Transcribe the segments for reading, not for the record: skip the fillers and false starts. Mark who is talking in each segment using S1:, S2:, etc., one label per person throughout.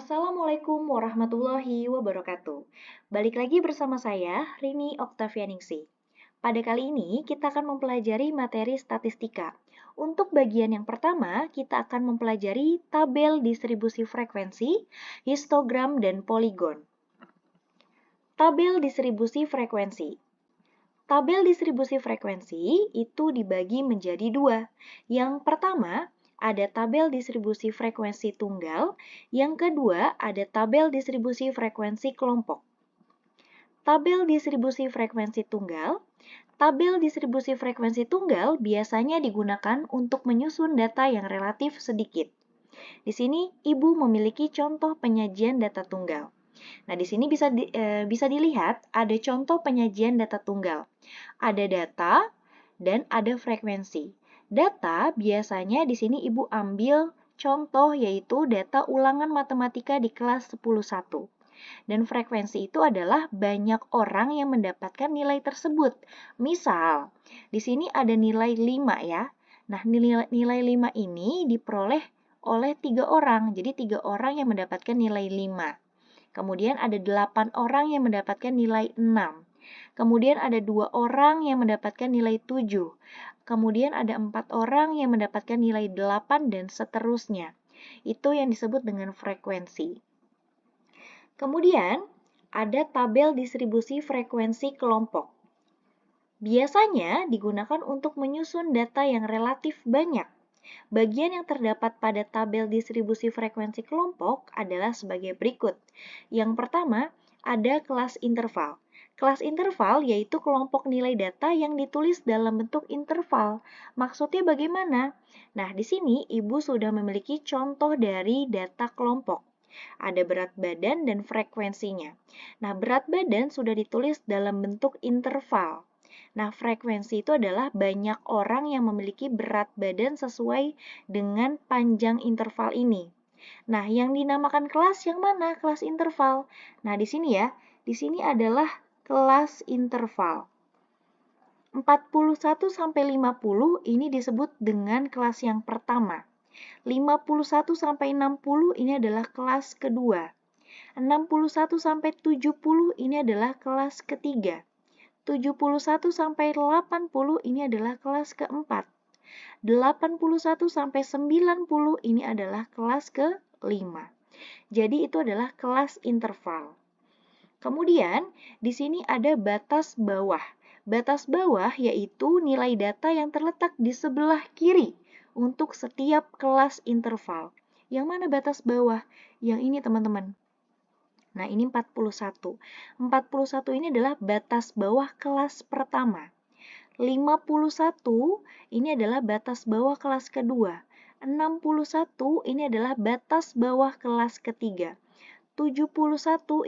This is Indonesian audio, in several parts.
S1: Assalamualaikum warahmatullahi wabarakatuh. Balik lagi bersama saya, Rini Oktavianingsih. Pada kali ini, kita akan mempelajari materi statistika. Untuk bagian yang pertama, kita akan mempelajari tabel distribusi frekuensi, histogram, dan poligon. Tabel distribusi frekuensi. Tabel distribusi frekuensi itu dibagi menjadi dua. Yang pertama, ada tabel distribusi frekuensi tunggal. Yang kedua, ada tabel distribusi frekuensi kelompok. Tabel distribusi frekuensi tunggal. Tabel distribusi frekuensi tunggal biasanya digunakan untuk menyusun data yang relatif sedikit. Di sini, Ibu memiliki contoh penyajian data tunggal. Nah, di sini bisa dilihat ada contoh penyajian data tunggal. Ada data dan ada frekuensi. Data biasanya di sini Ibu ambil contoh yaitu data ulangan matematika di kelas 10.1. Dan frekuensi itu adalah banyak orang yang mendapatkan nilai tersebut. Misal, di sini ada nilai 5 ya. Nah, nilai 5 ini diperoleh oleh 3 orang. Jadi 3 orang yang mendapatkan nilai 5. Kemudian ada 8 orang yang mendapatkan nilai 6. Kemudian ada 2 orang yang mendapatkan nilai 7. Kemudian ada 4 orang yang mendapatkan nilai 8 dan seterusnya. Itu yang disebut dengan frekuensi. Kemudian ada tabel distribusi frekuensi kelompok. Biasanya digunakan untuk menyusun data yang relatif banyak. Bagian yang terdapat pada tabel distribusi frekuensi kelompok adalah sebagai berikut. Yang pertama, ada kelas interval. Kelas interval yaitu kelompok nilai data yang ditulis dalam bentuk interval. Maksudnya bagaimana? Nah, di sini Ibu sudah memiliki contoh dari data kelompok. Ada berat badan dan frekuensinya. Nah, berat badan sudah ditulis dalam bentuk interval. Nah, frekuensi itu adalah banyak orang yang memiliki berat badan sesuai dengan panjang interval ini. Nah, yang dinamakan kelas yang mana? Kelas interval. Nah, di sini ya, di sini adalah kelas interval. 41 sampai 50 ini disebut dengan kelas yang pertama. 51 sampai 60 ini adalah kelas kedua. 61 sampai 70 ini adalah kelas ketiga. 71 sampai 80 ini adalah kelas keempat. 81 sampai 90 ini adalah kelas kelima. Jadi itu adalah kelas interval. Kemudian di sini ada batas bawah. Batas bawah yaitu nilai data yang terletak di sebelah kiri untuk setiap kelas interval. Yang mana batas bawah? Yang ini teman-teman. Nah, ini 41. 41 ini adalah batas bawah kelas pertama. 51 ini adalah batas bawah kelas kedua. 61 ini adalah batas bawah kelas ketiga. 71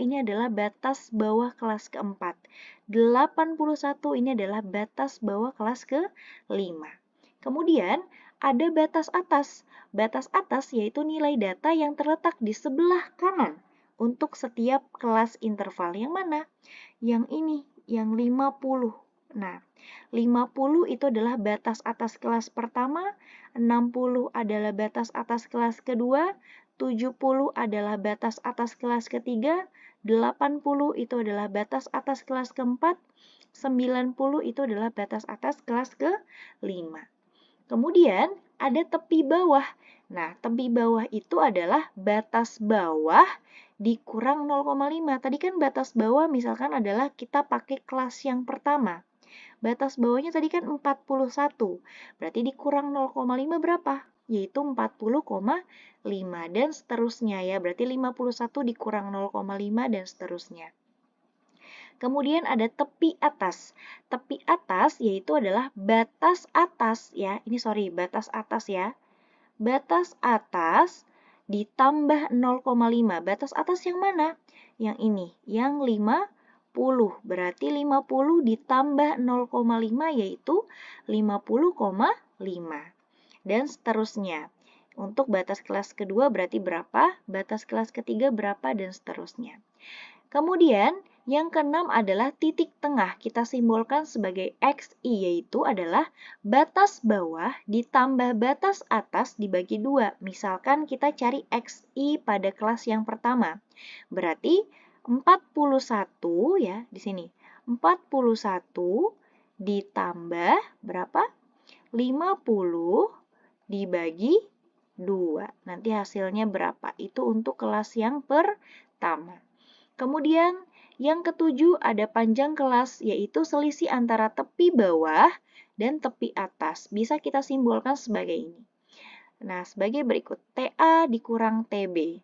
S1: ini adalah batas bawah kelas keempat. 81 ini adalah batas bawah kelas kelima. Kemudian ada batas atas. Batas atas yaitu nilai data yang terletak di sebelah kanan untuk setiap kelas interval. Yang mana? Yang ini, yang 50. Nah, 50 itu adalah batas atas kelas pertama, 60 adalah batas atas kelas kedua, 70 adalah batas atas kelas ketiga, 80 itu adalah batas atas kelas keempat, 90 itu adalah batas atas kelas kelima. Kemudian ada tepi bawah. Nah, tepi bawah itu adalah batas bawah dikurang 0,5. Tadi kan batas bawah misalkan adalah kita pakai kelas yang pertama. Batas bawahnya tadi kan 41. Berarti dikurang 0,5 berapa? Yaitu 40,5 dan seterusnya ya. Berarti 51 dikurang 0,5 dan seterusnya. Kemudian ada tepi atas. Tepi atas yaitu adalah batas atas ya. Batas atas ya. Batas atas ditambah 0,5. Batas atas yang mana? Yang ini, yang 50. Berarti 50 ditambah 0,5 yaitu 50,5. Dan seterusnya. Untuk batas kelas kedua berarti berapa? Batas kelas ketiga berapa? Dan seterusnya. Kemudian, Yang keenam adalah titik tengah. Kita simbolkan sebagai XI, yaitu adalah batas bawah ditambah batas atas dibagi 2. Misalkan kita cari XI pada kelas yang pertama. Berarti 41 ya, di sini. 41 ditambah berapa? 50 dibagi 2. Nanti hasilnya berapa? Itu untuk kelas yang pertama. Kemudian yang ketujuh ada panjang kelas, yaitu selisih antara tepi bawah dan tepi atas. Bisa kita simbolkan sebagai ini. Nah, sebagai berikut, TA dikurang TB.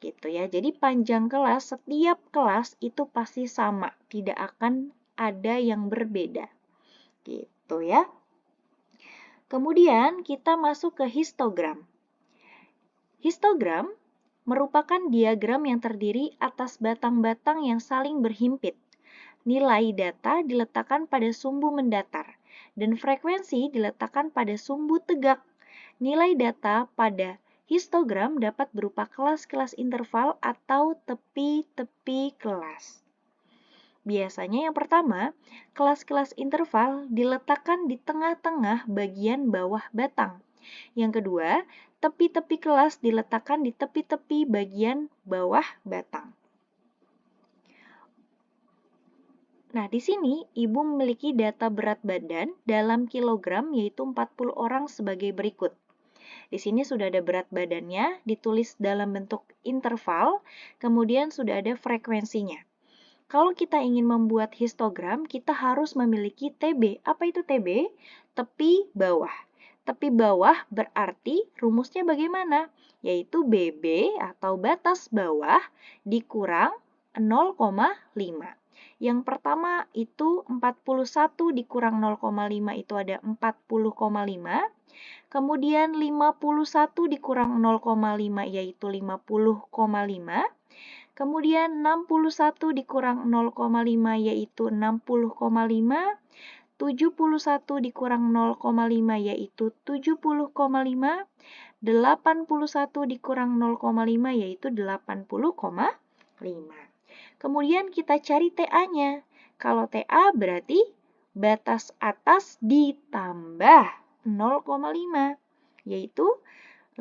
S1: Gitu ya. Jadi panjang kelas, setiap kelas itu pasti sama, tidak akan ada yang berbeda. Gitu ya. Kemudian kita masuk ke histogram. Histogram merupakan diagram yang terdiri atas batang-batang yang saling berhimpit. Nilai data diletakkan pada sumbu mendatar, dan frekuensi diletakkan pada sumbu tegak. Nilai data pada histogram dapat berupa kelas-kelas interval atau tepi-tepi kelas. Biasanya yang pertama, kelas-kelas interval diletakkan di tengah-tengah bagian bawah batang. Yang kedua, tepi-tepi kelas diletakkan di tepi-tepi bagian bawah batang. Nah, di sini Ibu memiliki data berat badan dalam kilogram, yaitu 40 orang sebagai berikut. Di sini sudah ada berat badannya, ditulis dalam bentuk interval, kemudian sudah ada frekuensinya. Kalau kita ingin membuat histogram, kita harus memiliki TB. Apa itu TB? Tepi bawah. Tepi bawah berarti rumusnya bagaimana? Yaitu BB atau batas bawah dikurang 0,5. Yang pertama itu 41 dikurang 0,5 itu ada 40,5. Kemudian 51 dikurang 0,5 yaitu 50,5. Kemudian 61 dikurang 0,5 yaitu 60,5. 71 dikurang 0,5 yaitu 70,5. 81 dikurang 0,5 yaitu 80,5. Kemudian kita cari TA-nya. Kalau TA berarti batas atas ditambah 0,5 yaitu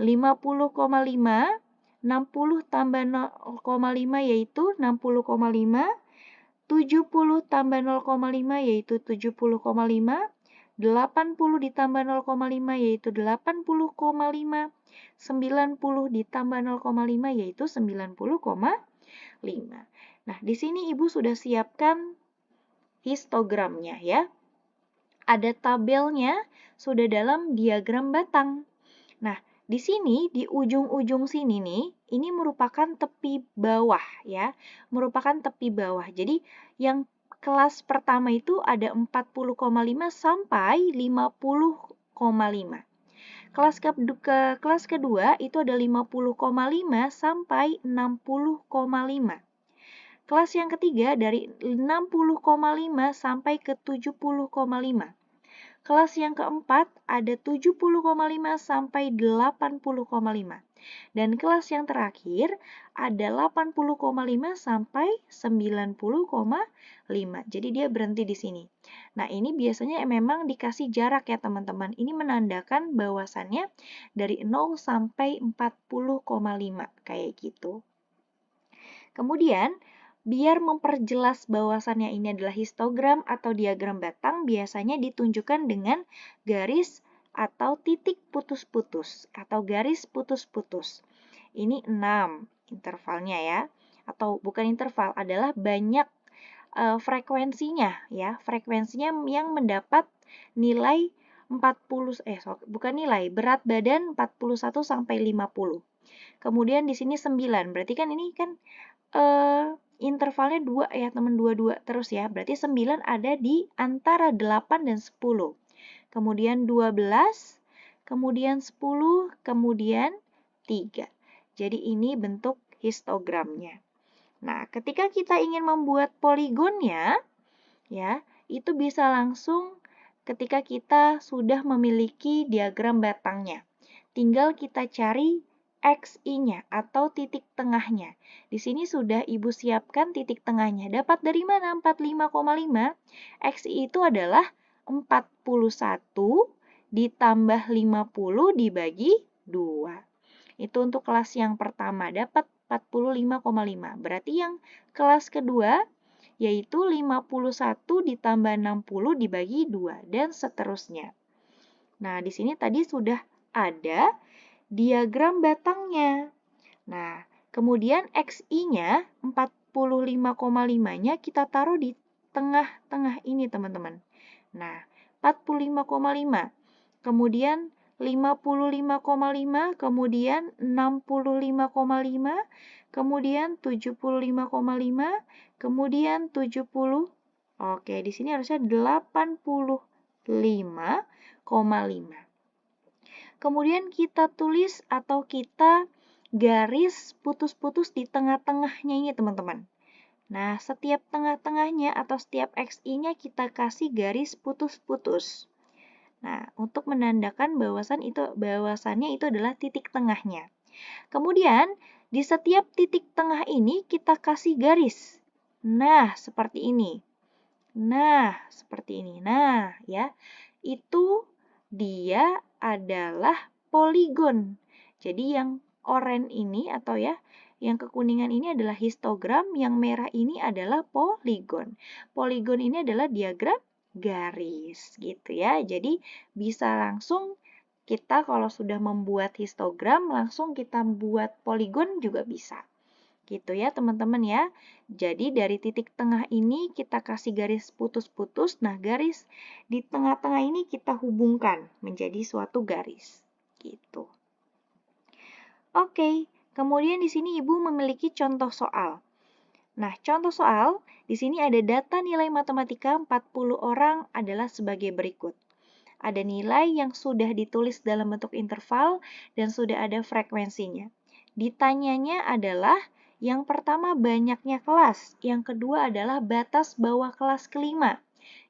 S1: 50,5. 60 tambah 0,5 yaitu 60,5, 70 tambah 0,5 yaitu 70,5, 80 ditambah 0,5 yaitu 80,5, 90 ditambah 0,5 yaitu 90,5. Nah, di sini Ibu sudah siapkan histogramnya ya. Ada tabelnya sudah dalam diagram batang. Nah, di sini, di ujung-ujung sini nih, ini merupakan tepi bawah ya, merupakan tepi bawah. Jadi, yang kelas pertama itu ada 40,5 sampai 50,5. Kelas kedua itu ada 50,5 sampai 60,5. Kelas yang ketiga dari 60,5 sampai ke 70,5. Kelas yang keempat ada 70,5 sampai 80,5. Dan kelas yang terakhir ada 80,5 sampai 90,5. Jadi dia berhenti di sini. Nah, ini biasanya memang dikasih jarak ya teman-teman. Ini menandakan bahwasannya dari 0 sampai 40,5 kayak gitu. Kemudian biar memperjelas bahwasannya ini adalah histogram atau diagram batang, biasanya ditunjukkan dengan garis atau titik putus-putus atau garis putus-putus. Ini 6 intervalnya ya, atau bukan interval, adalah banyak frekuensinya ya, frekuensinya yang mendapat nilai 40 bukan nilai, berat badan 41 sampai 50. Kemudian di sini 9, berarti kan ini kan intervalnya 2 ya teman, 2 terus ya. Berarti 9 ada di antara 8 dan 10. Kemudian 12, kemudian 10, kemudian 3. Jadi ini bentuk histogramnya. Nah, ketika kita ingin membuat poligonnya, ya, itu bisa langsung ketika kita sudah memiliki diagram batangnya. Tinggal kita cari XI-nya atau titik tengahnya. Di sini sudah Ibu siapkan titik tengahnya. Dapat dari mana 45,5? XI itu adalah 41 ditambah 50 dibagi 2. Itu untuk kelas yang pertama, dapat 45,5. Berarti yang kelas kedua yaitu 51 ditambah 60 dibagi 2, dan seterusnya. Nah, di sini tadi sudah ada diagram batangnya. Nah, kemudian XI-nya 45,5-nya kita taruh di tengah-tengah ini, teman-teman. Nah, 45,5, kemudian 55,5, kemudian 65,5, kemudian 75,5, kemudian 70. Oke, di sini harusnya 85,5. Kemudian kita tulis atau kita garis putus-putus di tengah-tengahnya ini, teman-teman. Nah, setiap tengah-tengahnya atau setiap XI-nya kita kasih garis putus-putus. Nah, untuk menandakan bahwasannya itu adalah titik tengahnya. Kemudian, di setiap titik tengah ini kita kasih garis. Nah, seperti ini. Nah, seperti ini. Nah, ya. Itu dia adalah poligon. Jadi yang oranye ini atau ya, yang kekuningan ini adalah histogram, yang merah ini adalah poligon. Poligon ini adalah diagram garis gitu ya. Jadi bisa langsung kita kalau sudah membuat histogram langsung kita buat poligon juga bisa. Gitu ya teman-teman ya. Jadi dari titik tengah ini kita kasih garis putus-putus. Nah, garis di tengah-tengah ini kita hubungkan menjadi suatu garis. Gitu. Oke, kemudian di sini Ibu memiliki contoh soal. Nah, contoh soal, di sini ada data nilai matematika 40 orang adalah sebagai berikut. Ada nilai yang sudah ditulis dalam bentuk interval dan sudah ada frekuensinya. Ditanyanya adalah yang pertama banyaknya kelas, yang kedua adalah batas bawah kelas kelima,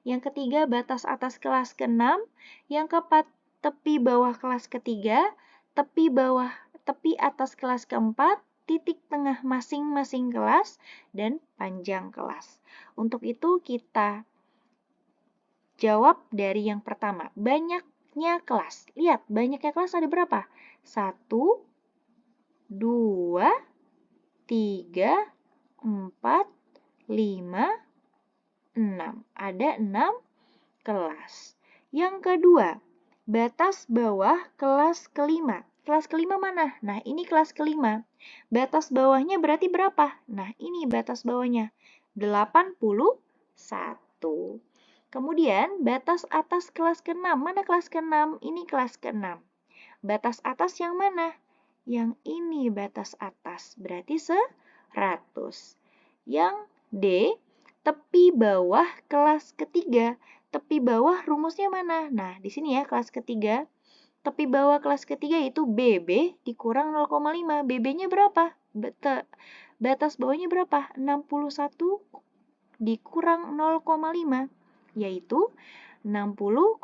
S1: yang ketiga batas atas kelas keenam, yang keempat tepi bawah kelas ketiga, tepi atas kelas keempat, titik tengah masing-masing kelas, dan panjang kelas. Untuk itu kita jawab dari yang pertama, banyaknya kelas. Lihat, banyaknya kelas ada berapa? 1, 2, 3, 4, 5, 6. Ada 6 kelas. Yang kedua, batas bawah kelas kelima. Kelas kelima mana? Nah, ini kelas kelima. Batas bawahnya berarti berapa? Nah, ini batas bawahnya. 81. Kemudian, batas atas kelas ke-6. Mana kelas ke-6? Ini kelas ke-6. Batas atas yang mana? Yang ini batas atas, berarti 100. Yang D, tepi bawah kelas ketiga. Tepi bawah rumusnya mana? Nah, di sini ya kelas ketiga. Tepi bawah kelas ketiga itu BB dikurang 0,5. BB-nya berapa? Batas bawahnya berapa? 61 dikurang 0,5, yaitu 60,5.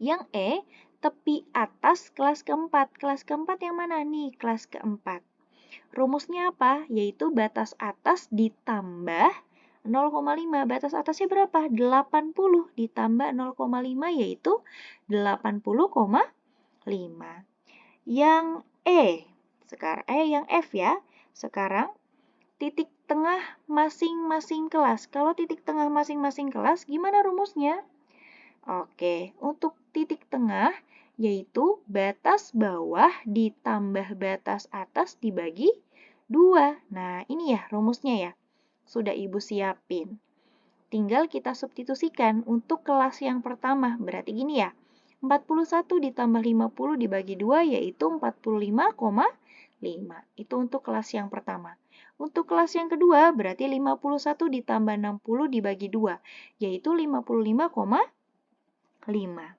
S1: Yang E, tepi atas kelas keempat. Kelas keempat yang mana nih? Kelas keempat. Rumusnya apa? Yaitu batas atas ditambah 0,5. Batas atasnya berapa? 80 ditambah 0,5 yaitu 80,5. Yang E, yang F ya. Sekarang titik tengah masing-masing kelas. Kalau titik tengah masing-masing kelas gimana rumusnya? Oke, untuk titik tengah yaitu batas bawah ditambah batas atas dibagi 2. Nah, ini ya rumusnya ya. Sudah Ibu siapin. Tinggal kita substitusikan untuk kelas yang pertama. Berarti gini ya. 41 ditambah 50 dibagi 2 yaitu 45,5. Itu untuk kelas yang pertama. Untuk kelas yang kedua berarti 51 ditambah 60 dibagi 2 yaitu 55,5.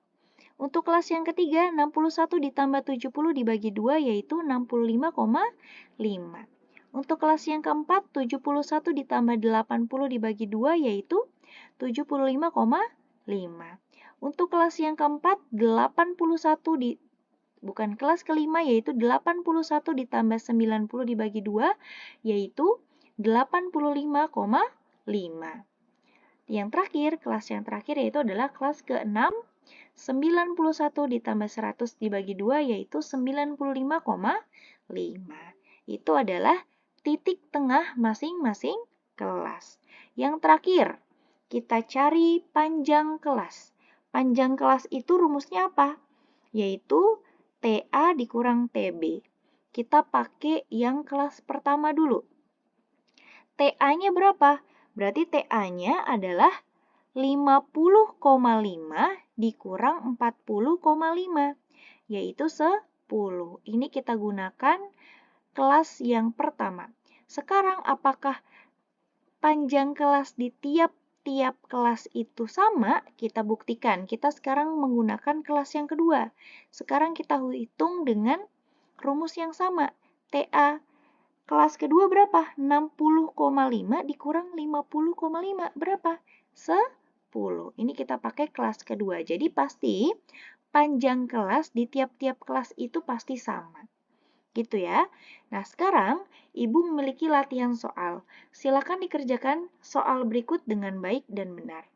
S1: Untuk kelas yang ketiga, 61 ditambah 70 dibagi 2 yaitu 65,5. Untuk kelas yang keempat, 71 ditambah 80 dibagi 2 yaitu 75,5. Untuk kelas yang keempat, 81 bukan kelas kelima, yaitu 81 ditambah 90 dibagi 2, yaitu 85,5. Yang terakhir, kelas yang terakhir yaitu adalah kelas ke-6, 91 ditambah 100 dibagi 2, yaitu 95,5. Itu adalah titik tengah masing-masing kelas. Yang terakhir, kita cari panjang kelas. Panjang kelas itu rumusnya apa? Yaitu TA dikurang TB. Kita pakai yang kelas pertama dulu. TA-nya berapa? Berarti TA-nya adalah 50,5 dikurang 40,5, yaitu 10. Ini kita gunakan kelas yang pertama. Sekarang apakah panjang kelas di tiap-tiap kelas itu sama? Kita buktikan. Kita sekarang menggunakan kelas yang kedua. Sekarang kita hitung dengan rumus yang sama. TA kelas kedua berapa? 60,5 dikurang 50,5 berapa? 10. Ini kita pakai kelas kedua. Jadi pasti panjang kelas di tiap-tiap kelas itu pasti sama. Gitu ya. Nah, sekarang Ibu memiliki latihan soal. Silakan dikerjakan soal berikut dengan baik dan benar.